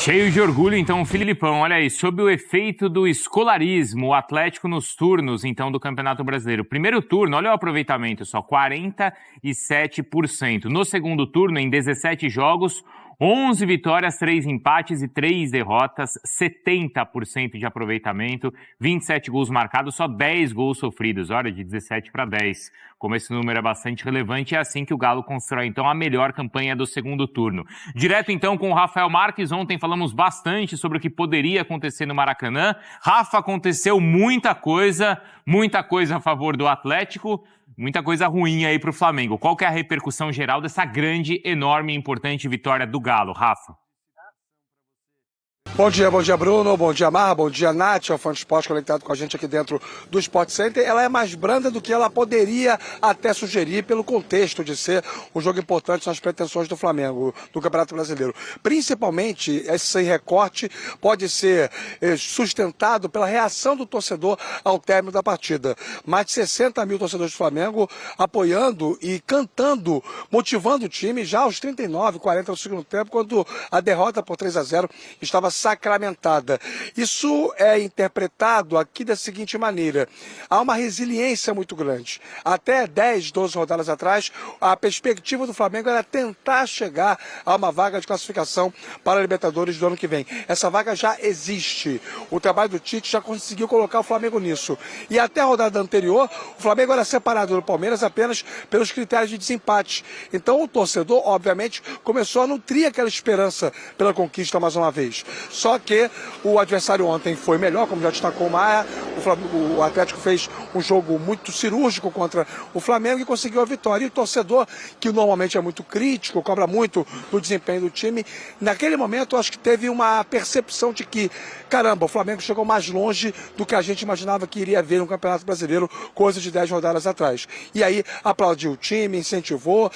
Cheio de orgulho, então, o Filipão, olha aí, sob o efeito do escolarismo, o Atlético nos turnos, então, do Campeonato Brasileiro. Primeiro turno, olha o aproveitamento só, 47%. No segundo turno, em 17 jogos, 11 vitórias, 3 empates e 3 derrotas, 70% de aproveitamento, 27 gols marcados, só 10 gols sofridos, olha, de 17 para 10. Como esse número é bastante relevante, é assim que o Galo constrói, então, a melhor campanha do segundo turno. Direto, então, com o Rafael Marques, ontem falamos bastante sobre o que poderia acontecer no Maracanã. Rafa, aconteceu muita coisa a favor do Atlético, muita coisa ruim aí para o Flamengo. Qual que é a repercussão geral dessa grande, enorme e importante vitória do Galo, Rafa? Bom dia Bruno, bom dia Mar, bom dia Nath, a Fã de Esporte conectado com a gente aqui dentro do Sport Center. Ela é mais branda do que ela poderia até sugerir pelo contexto de ser um jogo importante nas pretensões do Flamengo, do Campeonato Brasileiro. Principalmente, esse recorte pode ser sustentado pela reação do torcedor ao término da partida. Mais de 60 mil torcedores do Flamengo apoiando e cantando, motivando o time já aos 39, 40 do segundo tempo, quando a derrota por 3-0 estava sacramentada. Isso é interpretado aqui da seguinte maneira: há uma resiliência muito grande. Até 10, 12 rodadas atrás, a perspectiva do Flamengo era tentar chegar a uma vaga de classificação para a Libertadores do ano que vem. Essa vaga já existe. O trabalho do Tite já conseguiu colocar o Flamengo nisso. E até a rodada anterior, o Flamengo era separado do Palmeiras apenas pelos critérios de desempate. Então o torcedor, obviamente, começou a nutrir aquela esperança pela conquista mais uma vez. Só que o adversário ontem foi melhor, como já destacou o Maia. O Atlético fez um jogo muito cirúrgico contra o Flamengo e conseguiu a vitória. E o torcedor, que normalmente é muito crítico, cobra muito do desempenho do time, naquele momento eu acho que teve uma percepção de que, caramba, o Flamengo chegou mais longe do que a gente imaginava que iria ver no Campeonato Brasileiro, coisa de 10 rodadas atrás. E aí aplaudiu o time, incentivou,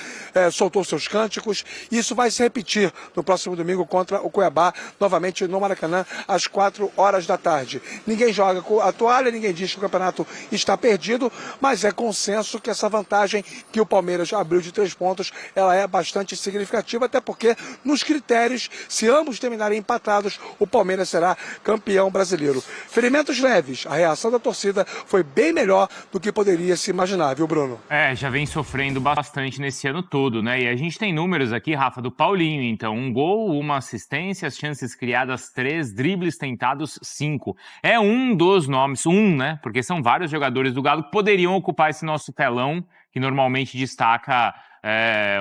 soltou seus cânticos. Isso vai se repetir no próximo domingo contra o Cuiabá, novamente no Maracanã, às 4 horas da tarde. Ninguém joga com a toalha, ninguém diz que o campeonato está perdido, mas é consenso que essa vantagem que o Palmeiras abriu de 3 pontos, ela é bastante significativa, até porque nos critérios, se ambos terminarem empatados, o Palmeiras será campeão brasileiro. Ferimentos leves, a reação da torcida foi bem melhor do que poderia se imaginar, viu, Bruno? Já vem sofrendo bastante nesse ano todo, né? E a gente tem números aqui, Rafa, do Paulinho, então, 1 gol, 1 assistência, as chances criadas 3, dribles tentados 5. É um dos nomes, né? Porque são vários jogadores do Galo que poderiam ocupar esse nosso telão, que normalmente destaca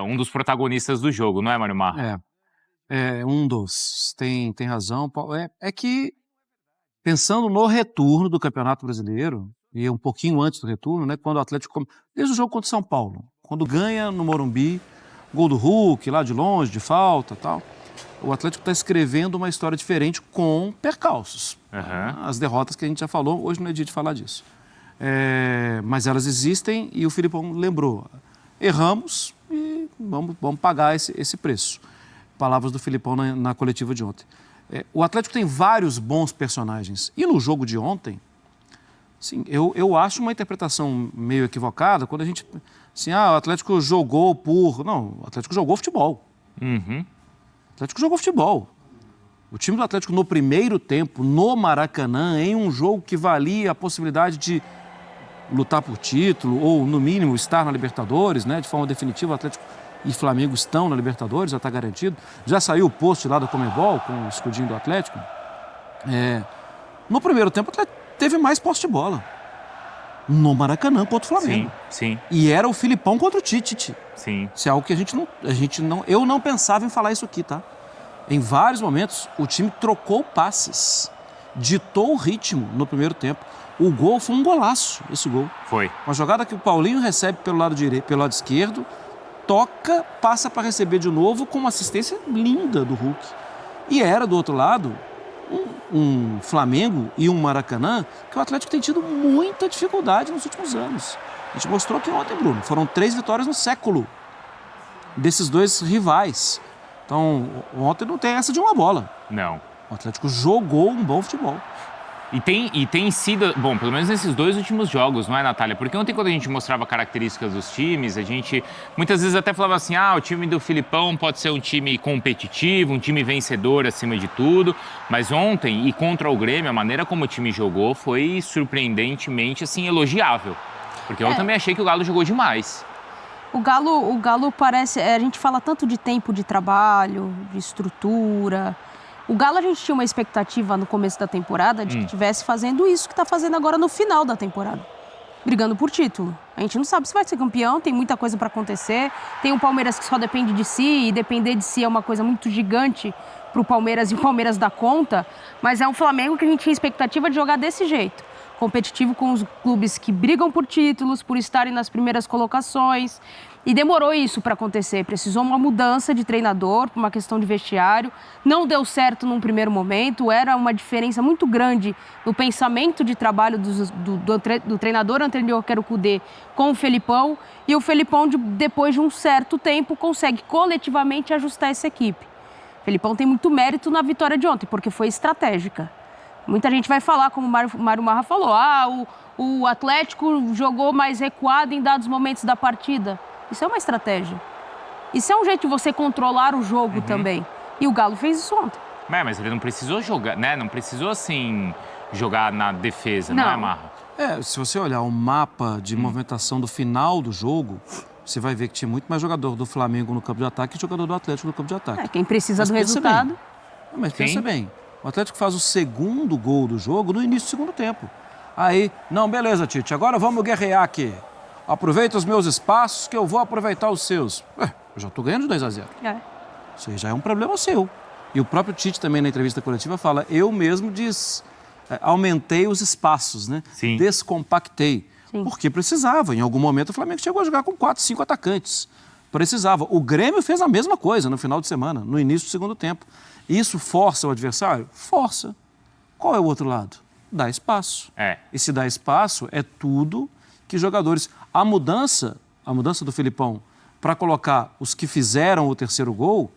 um dos protagonistas do jogo, não é, Mário Mar? Um dos. Tem razão. É que, pensando no retorno do Campeonato Brasileiro, e um pouquinho antes do retorno, né? Quando o Atlético, desde o jogo contra o São Paulo, quando ganha no Morumbi, gol do Hulk, lá de longe, de falta e tal, o Atlético está escrevendo uma história diferente com percalços. As derrotas que a gente já falou, hoje não é dia de falar disso. Mas elas existem e o Filipão lembrou. Erramos e vamos pagar esse preço. Palavras do Filipão na coletiva de ontem. O Atlético tem vários bons personagens. E no jogo de ontem, sim, eu acho uma interpretação meio equivocada quando a gente... Assim, o Atlético jogou por... Não, o Atlético jogou futebol. O Atlético jogou futebol. O time do Atlético no primeiro tempo, no Maracanã, em um jogo que valia a possibilidade de lutar por título ou, no mínimo, estar na Libertadores, né? De forma definitiva, o Atlético e Flamengo estão na Libertadores, já está garantido. Já saiu o post lá da Conmebol com o escudinho do Atlético. No primeiro tempo, o Atlético teve mais posse de bola. No Maracanã contra o Flamengo. Sim. E era o Filipão contra o Tite. Sim. Isso é algo que eu não pensava em falar isso aqui, tá? Em vários momentos, o time trocou passes, ditou o ritmo no primeiro tempo. O gol foi um golaço, esse gol. Foi. Uma jogada que o Paulinho recebe pelo lado lado esquerdo, toca, passa para receber de novo com uma assistência linda do Hulk. E era, do outro lado, um Flamengo e um Maracanã que o Atlético tem tido muita dificuldade nos últimos anos. A gente mostrou que ontem, Bruno, foram 3 vitórias no século desses dois rivais. Então, ontem não tem essa de uma bola. Não. O Atlético jogou um bom futebol. E tem sido, bom, pelo menos nesses 2 últimos jogos, não é, Natália? Porque ontem, quando a gente mostrava características dos times, a gente muitas vezes até falava assim, o time do Filipão pode ser um time competitivo, um time vencedor acima de tudo, mas ontem, e contra o Grêmio, a maneira como o time jogou foi surpreendentemente, assim, elogiável. Porque eu também achei que o Galo jogou demais. O Galo parece, a gente fala tanto de tempo de trabalho, de estrutura. O Galo, a gente tinha uma expectativa no começo da temporada de que estivesse fazendo isso que está fazendo agora no final da temporada. Brigando por título. A gente não sabe se vai ser campeão, tem muita coisa para acontecer. Tem um Palmeiras que só depende de si, e depender de si é uma coisa muito gigante para o Palmeiras, e o Palmeiras dá conta. Mas é um Flamengo que a gente tinha expectativa de jogar desse jeito. Competitivo com os clubes que brigam por títulos, por estarem nas primeiras colocações. E demorou isso para acontecer. Precisou uma mudança de treinador, uma questão de vestiário. Não deu certo num primeiro momento. Era uma diferença muito grande no pensamento de trabalho do treinador anterior, que era o Kudê, com o Felipão. E o Felipão, depois de um certo tempo, consegue coletivamente ajustar essa equipe. O Felipão tem muito mérito na vitória de ontem, porque foi estratégica. Muita gente vai falar, como o Mário Marra falou, o Atlético jogou mais recuado em dados momentos da partida. Isso é uma estratégia. Isso é um jeito de você controlar o jogo também. E o Galo fez isso ontem. Mas ele não precisou jogar, né? Não precisou, assim, jogar na defesa, não é, Marra? Se você olhar o mapa de movimentação do final do jogo, você vai ver que tinha muito mais jogador do Flamengo no campo de ataque que jogador do Atlético no campo de ataque. Quem precisa do resultado... Mas pensa bem, o Atlético faz o segundo gol do jogo no início do segundo tempo. Aí, não, beleza, Tite, agora vamos guerrear aqui. Aproveita os meus espaços que eu vou aproveitar os seus. Eu já estou ganhando de 2-0. Isso aí já é um problema seu. E o próprio Tite também na entrevista coletiva fala, eu mesmo aumentei os espaços, né? Sim. Descompactei. Sim. Porque precisava. Em algum momento o Flamengo chegou a jogar com 4, 5 atacantes. Precisava. O Grêmio fez a mesma coisa no final de semana, no início do segundo tempo. Isso força o adversário? Força. Qual é o outro lado? Dá espaço. E se dá espaço, é tudo que jogadores... A mudança do Felipão para colocar os que fizeram o terceiro gol,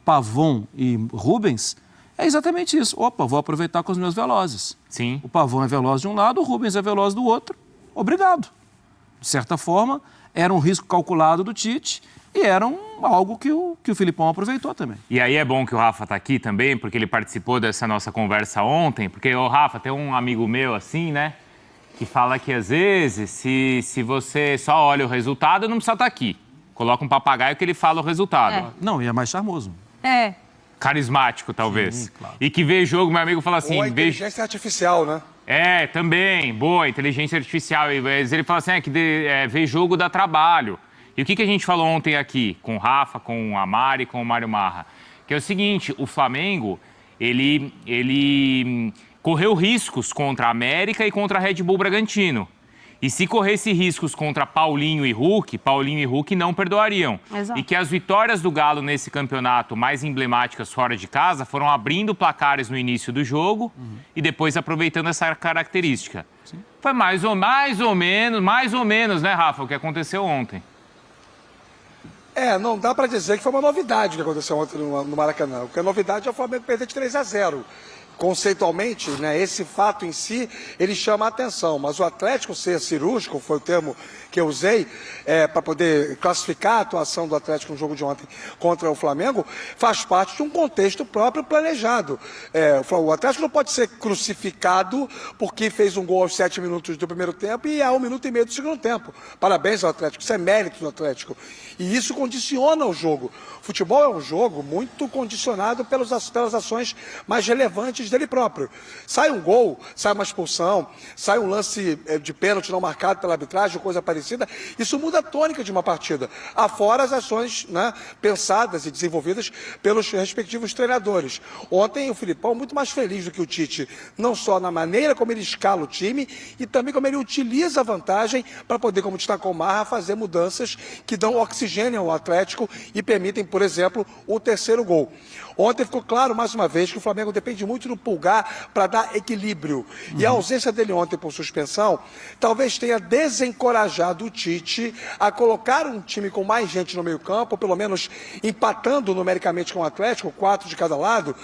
Pavon e Rubens, é exatamente isso. Opa, vou aproveitar com os meus velozes. Sim. O Pavon é veloz de um lado, o Rubens é veloz do outro. Obrigado. De certa forma, era um risco calculado do Tite e era algo que o Felipão aproveitou também. E aí é bom que o Rafa está aqui também, porque ele participou dessa nossa conversa ontem, porque, Rafa, tem um amigo meu assim, né, que fala que às vezes, se você só olha o resultado, não precisa estar aqui. Coloca um papagaio que ele fala o resultado. Não, e é mais charmoso. Carismático, talvez. Sim, claro. E que vê jogo, meu amigo fala assim... Ou a inteligência artificial, né? Também. Boa, inteligência artificial. Ele fala assim, que ver jogo dá trabalho. E o que a gente falou ontem aqui, com o Rafa, com a Mari, com o Mário Marra? Que é o seguinte, o Flamengo, ele correu riscos contra a América e contra a Red Bull Bragantino. E se corresse riscos contra Paulinho e Hulk não perdoariam. Exato. E que as vitórias do Galo nesse campeonato mais emblemáticas fora de casa foram abrindo placares no início do jogo e depois aproveitando essa característica. Sim. Foi mais ou menos, né, Rafa, o que aconteceu ontem. Não dá para dizer que foi uma novidade o que aconteceu ontem no Maracanã. Porque a novidade é o Flamengo perder de 3-0. Conceitualmente, né, esse fato em si, ele chama a atenção, mas o Atlético ser cirúrgico, foi o termo que eu usei, para poder classificar a atuação do Atlético no jogo de ontem contra o Flamengo, faz parte de um contexto próprio planejado. O Atlético não pode ser crucificado porque fez um gol aos 7 minutos do primeiro tempo e a 1 minuto e meio do segundo tempo. Parabéns ao Atlético, isso é mérito do Atlético. E isso condiciona o jogo. Futebol é um jogo muito condicionado pelas ações mais relevantes dele próprio. Sai um gol, sai uma expulsão, sai um lance de pênalti não marcado pela arbitragem, coisa parecida, isso muda a tônica de uma partida. Afora as ações, né, pensadas e desenvolvidas pelos respectivos treinadores. Ontem o Filipão muito mais feliz do que o Tite, não só na maneira como ele escala o time, e também como ele utiliza a vantagem para poder, como destacou o Marra, fazer mudanças que dão oxigênio ao Atlético e permitem, por exemplo, o terceiro gol. Ontem ficou claro, mais uma vez, que o Flamengo depende muito do Pulgar para dar equilíbrio. E a ausência dele ontem por suspensão talvez tenha desencorajado o Tite a colocar um time com mais gente no meio-campo, ou pelo menos empatando numericamente com o Atlético, 4 de cada lado,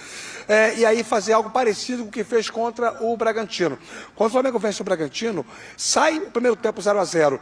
e aí fazer algo parecido com o que fez contra o Bragantino. Quando o Flamengo vence o Bragantino, sai o primeiro tempo 0-0,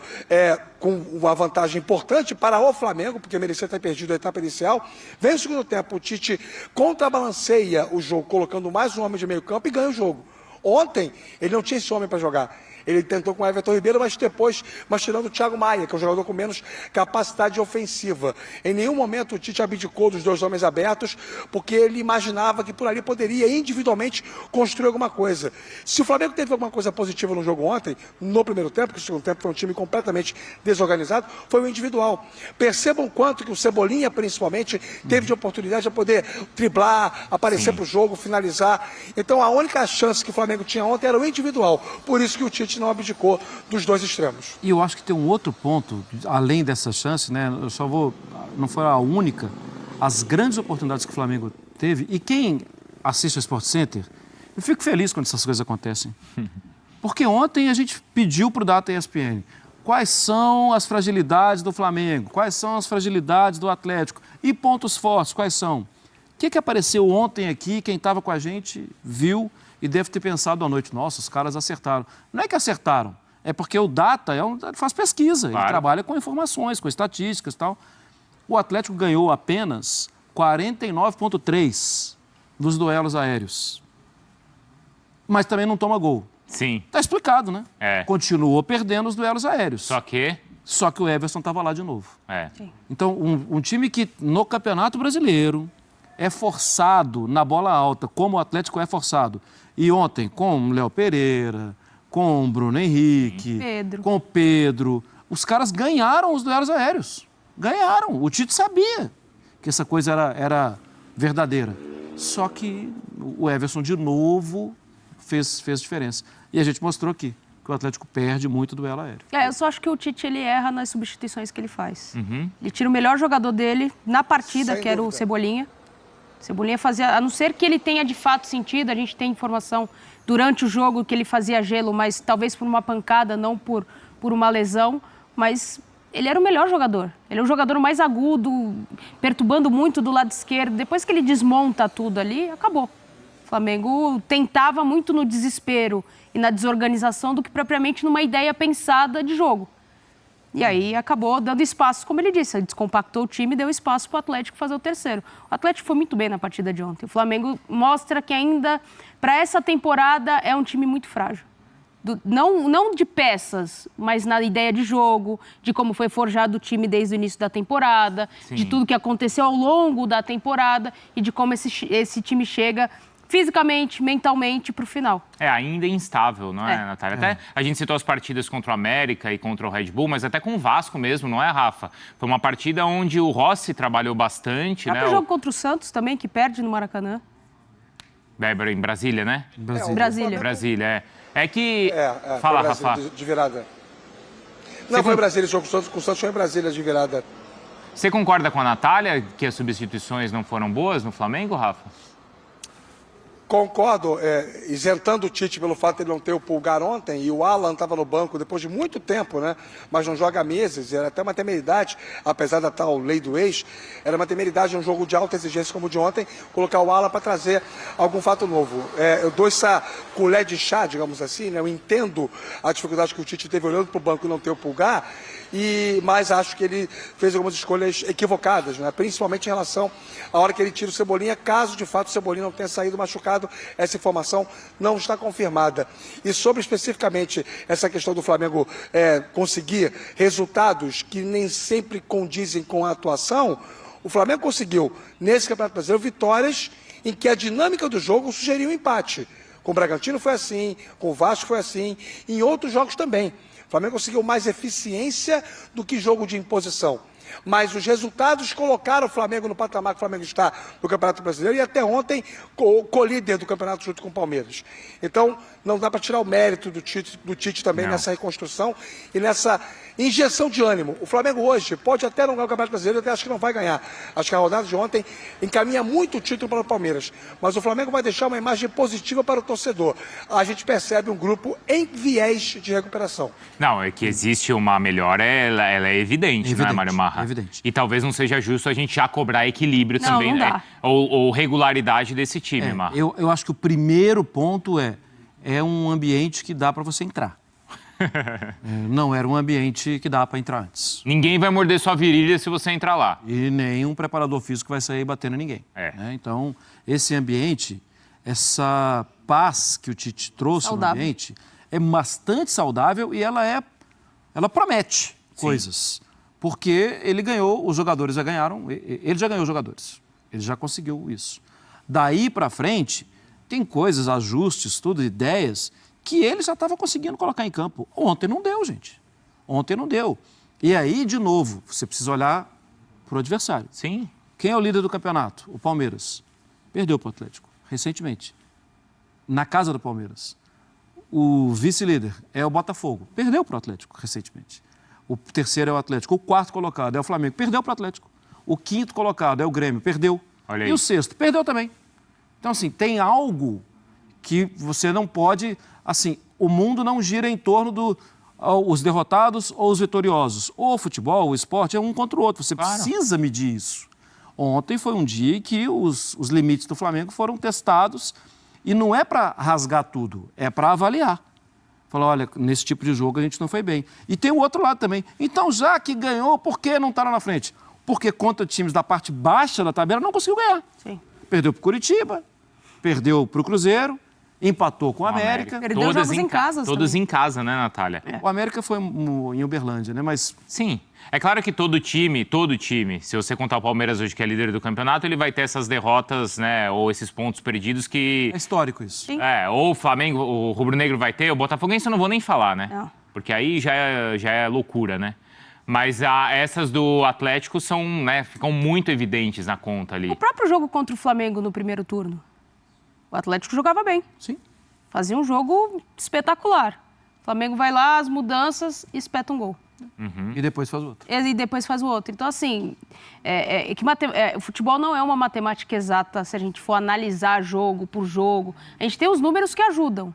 com uma vantagem importante para o Flamengo, porque merecia ter perdido a etapa inicial. Vem o segundo tempo, o Tite contrabalanceia o jogo, colocando mais um homem de meio campo e ganha o jogo. Ontem, ele não tinha esse homem para jogar. Ele tentou com o Everton Ribeiro, mas tirando o Thiago Maia, que é um jogador com menos capacidade ofensiva. Em nenhum momento o Tite abdicou dos 2 homens abertos, porque ele imaginava que por ali poderia individualmente construir alguma coisa. Se o Flamengo teve alguma coisa positiva no jogo ontem, no primeiro tempo, porque o segundo tempo foi um time completamente desorganizado, foi o individual. Percebam quanto que o Cebolinha, principalmente, teve de oportunidade de poder driblar, aparecer para o jogo, finalizar. Então a única chance que o Flamengo tinha ontem era o individual. Por isso que o Tite não abdicou dos 2 extremos. E eu acho que tem um outro ponto, além dessa chance, né? Eu só vou... Não foi a única. As grandes oportunidades que o Flamengo teve, e quem assiste ao Sport Center, eu fico feliz quando essas coisas acontecem. Porque ontem a gente pediu para o Data ESPN quais são as fragilidades do Flamengo, quais são as fragilidades do Atlético e pontos fortes, quais são. O que apareceu ontem aqui, quem estava com a gente viu e deve ter pensado à noite, nossa, os caras acertaram. Não é que acertaram, é porque o Data ele faz pesquisa, ele trabalha com informações, com estatísticas e tal. O Atlético ganhou apenas 49,3 dos duelos aéreos. Mas também não toma gol. Sim. Tá explicado, né? Continuou perdendo os duelos aéreos. Só que o Everson estava lá de novo. Sim. Então, um time que no Campeonato Brasileiro é forçado na bola alta, como o Atlético é forçado. E ontem, com o Léo Pereira, com o Bruno Henrique, com o Pedro, os caras ganharam os duelos aéreos. Ganharam. O Tite sabia que essa coisa era verdadeira. Só que o Everson, de novo, fez diferença. E a gente mostrou aqui que o Atlético perde muito duelo aéreo. Eu só acho que o Tite ele erra nas substituições que ele faz. Ele tira o melhor jogador dele na partida, que era o Cebolinha. Cebolinha fazia, a não ser que ele tenha de fato sentido, a gente tem informação durante o jogo que ele fazia gelo, mas talvez por uma pancada, não por uma lesão, mas ele era o melhor jogador. Ele é o jogador mais agudo, perturbando muito do lado esquerdo. Depois que ele desmonta tudo ali, acabou. O Flamengo tentava muito no desespero e na desorganização do que propriamente numa ideia pensada de jogo. E aí acabou dando espaço, como ele disse, descompactou o time e deu espaço para o Atlético fazer o terceiro. O Atlético foi muito bem na partida de ontem. O Flamengo mostra que ainda, para essa temporada, é um time muito frágil. Não de peças, mas na ideia de jogo, de como foi forjado o time desde o início da temporada, de tudo que aconteceu ao longo da temporada e de como esse time chega fisicamente, mentalmente, para o final. Ainda instável, não é, Natália? Até a gente citou as partidas contra o América e contra o Red Bull, mas até com o Vasco mesmo, não é, Rafa? Foi uma partida onde o Rossi trabalhou bastante, né? O jogo contra o Santos também, que perde no Maracanã. Em Brasília, né? Brasília. É que... Fala, Rafa. De virada. Não foi em Brasília, o jogo com o Santos foi em Brasília de virada. Você concorda com a Natália que as substituições não foram boas no Flamengo, Rafa? Concordo, isentando o Tite pelo fato de ele não ter o Pulgar ontem, e o Alan estava no banco depois de muito tempo, né? Mas não joga há meses, era até uma temeridade, apesar da tal lei do ex, era uma temeridade um jogo de alta exigência como o de ontem, colocar o Alan para trazer algum fato novo. Eu dou essa colher de chá, digamos assim, né? Eu entendo a dificuldade que o Tite teve olhando para o banco e não ter o Pulgar, mas acho que ele fez algumas escolhas equivocadas, né? Principalmente em relação à hora que ele tira o Cebolinha, caso de fato o Cebolinha não tenha saído machucado, essa informação não está confirmada. E sobre especificamente essa questão do Flamengo conseguir resultados que nem sempre condizem com a atuação, o Flamengo conseguiu, nesse Campeonato Brasileiro, vitórias em que a dinâmica do jogo sugeria um empate. Com o Bragantino foi assim, com o Vasco foi assim, em outros jogos também. O Flamengo conseguiu mais eficiência do que jogo de imposição. Mas os resultados colocaram o Flamengo no patamar que o Flamengo está no Campeonato Brasileiro e até ontem co-líder do campeonato junto com o Palmeiras. Então, não dá para tirar o mérito do Tite também nessa reconstrução e nessa injeção de ânimo. O Flamengo hoje pode até não ganhar o Campeonato Brasileiro, eu até acho que não vai ganhar. Acho que a rodada de ontem encaminha muito o título para o Palmeiras. Mas o Flamengo vai deixar uma imagem positiva para o torcedor. A gente percebe um grupo em viés de recuperação. Não, é que existe uma melhora, ela é evidente, né, Mário Marra? É evidente. E talvez não seja justo a gente já cobrar equilíbrio também, não né? dá. Ou regularidade desse time, Marra. Eu acho que o primeiro ponto é um ambiente que dá para você entrar. Não era um ambiente que dá para entrar antes. Ninguém vai morder sua virilha se você entrar lá. E nenhum preparador físico vai sair batendo em ninguém. Né? Então, esse ambiente, essa paz que o Tite trouxe no ambiente, é bastante saudável e ela promete coisas. Porque ele ganhou, os jogadores já ganharam, ele já ganhou os jogadores. Ele já conseguiu isso. Daí para frente, tem coisas, ajustes, tudo, ideias que ele já estava conseguindo colocar em campo. Ontem não deu, gente. Ontem não deu. E aí, de novo, você precisa olhar para o adversário. Sim. Quem é o líder do campeonato? O Palmeiras. Perdeu para o Atlético, recentemente. Na casa do Palmeiras. O vice-líder é o Botafogo. Perdeu para o Atlético, recentemente. O terceiro é o Atlético. O quarto colocado é o Flamengo. Perdeu para o Atlético. O quinto colocado é o Grêmio. Perdeu. Olha aí. E o sexto? Perdeu também. Então, assim, tem algo que você não pode... Assim, o mundo não gira em torno dos derrotados ou os vitoriosos. O futebol, o esporte é um contra o outro. Você precisa medir isso. Ontem foi um dia em que os limites do Flamengo foram testados e não é para rasgar tudo, é para avaliar. Falar, olha, nesse tipo de jogo a gente não foi bem. E tem o outro lado também. Então, já que ganhou, por que não está lá na frente? Porque contra times da parte baixa da tabela não conseguiu ganhar. Sim. Perdeu para o Curitiba, perdeu para o Cruzeiro, empatou com o América. Perdeu jogos em casa. Todos em casa, né, Natália? O América foi em Uberlândia, né? Mas sim. É claro que todo time, se você contar o Palmeiras hoje, que é líder do campeonato, ele vai ter essas derrotas, né, ou esses pontos perdidos que... É histórico isso. Sim. Ou o Flamengo, o Rubro Negro vai ter, o Botafoguense eu não vou nem falar, né? Não. Porque aí já é loucura, né? Mas essas do Atlético são, né, ficam muito evidentes na conta ali. O próprio jogo contra o Flamengo no primeiro turno. O Atlético jogava bem. Sim. Fazia um jogo espetacular. O Flamengo vai lá, as mudanças, e espeta um gol. Uhum. E depois faz o outro. E depois faz o outro. Então, assim, o futebol não é uma matemática exata se a gente for analisar jogo por jogo. A gente tem os números que ajudam.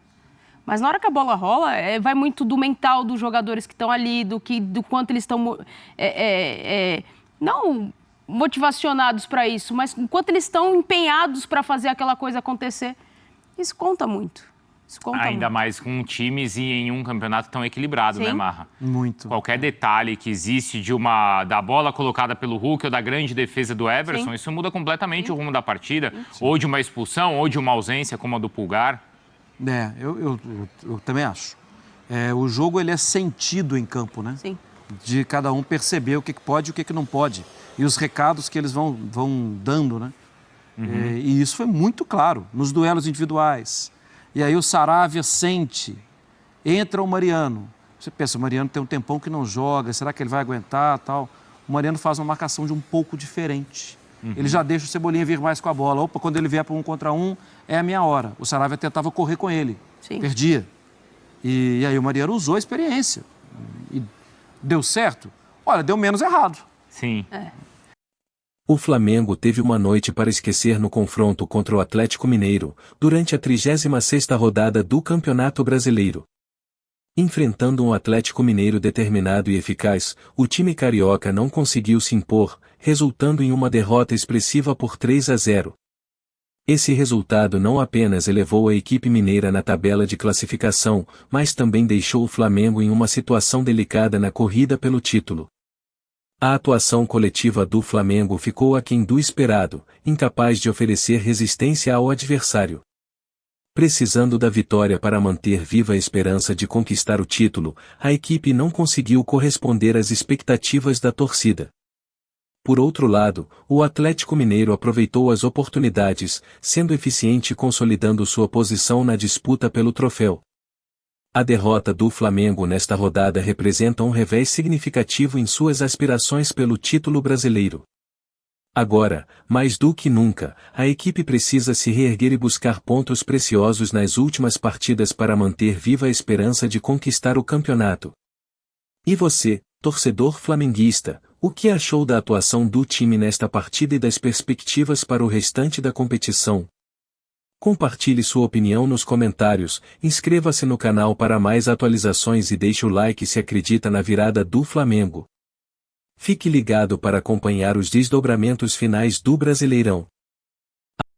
Mas na hora que a bola rola, vai muito do mental dos jogadores que estão ali, do quanto eles estão... não motivacionados para isso, mas o quanto eles estão empenhados para fazer aquela coisa acontecer. Isso conta muito. Ainda mais com times e em um campeonato tão equilibrado, né, Marra? Muito. Qualquer detalhe que existe da bola colocada pelo Hulk ou da grande defesa do Everson, isso muda completamente o rumo da partida. Ou de uma expulsão, ou de uma ausência como a do Pulgar. Eu também acho. O jogo ele é sentido em campo, né? Sim. De cada um perceber o que pode e o que não pode. E os recados que eles vão dando, né? Uhum. E isso foi muito claro nos duelos individuais. E aí o Saravia sente, entra o Mariano. Você pensa, o Mariano tem um tempão que não joga, será que ele vai aguentar, tal? O Mariano faz uma marcação de um pouco diferente. Uhum. Ele já deixa o Cebolinha vir mais com a bola. Opa, quando ele vier para 1 contra 1, é a minha hora. O Saravia tentava correr com ele, perdia. E aí o Mariano usou a experiência. E deu certo? Olha, deu menos errado. Sim. O Flamengo teve uma noite para esquecer no confronto contra o Atlético Mineiro, durante a 36ª rodada do Campeonato Brasileiro. Enfrentando um Atlético Mineiro determinado e eficaz, o time carioca não conseguiu se impor, resultando em uma derrota expressiva por 3-0. Esse resultado não apenas elevou a equipe mineira na tabela de classificação, mas também deixou o Flamengo em uma situação delicada na corrida pelo título. A atuação coletiva do Flamengo ficou aquém do esperado, incapaz de oferecer resistência ao adversário. Precisando da vitória para manter viva a esperança de conquistar o título, a equipe não conseguiu corresponder às expectativas da torcida. Por outro lado, o Atlético Mineiro aproveitou as oportunidades, sendo eficiente e consolidando sua posição na disputa pelo troféu. A derrota do Flamengo nesta rodada representa um revés significativo em suas aspirações pelo título brasileiro. Agora, mais do que nunca, a equipe precisa se reerguer e buscar pontos preciosos nas últimas partidas para manter viva a esperança de conquistar o campeonato. E você, torcedor flamenguista, o que achou da atuação do time nesta partida e das perspectivas para o restante da competição? Compartilhe sua opinião nos comentários, inscreva-se no canal para mais atualizações e deixe o like se acredita na virada do Flamengo. Fique ligado para acompanhar os desdobramentos finais do Brasileirão.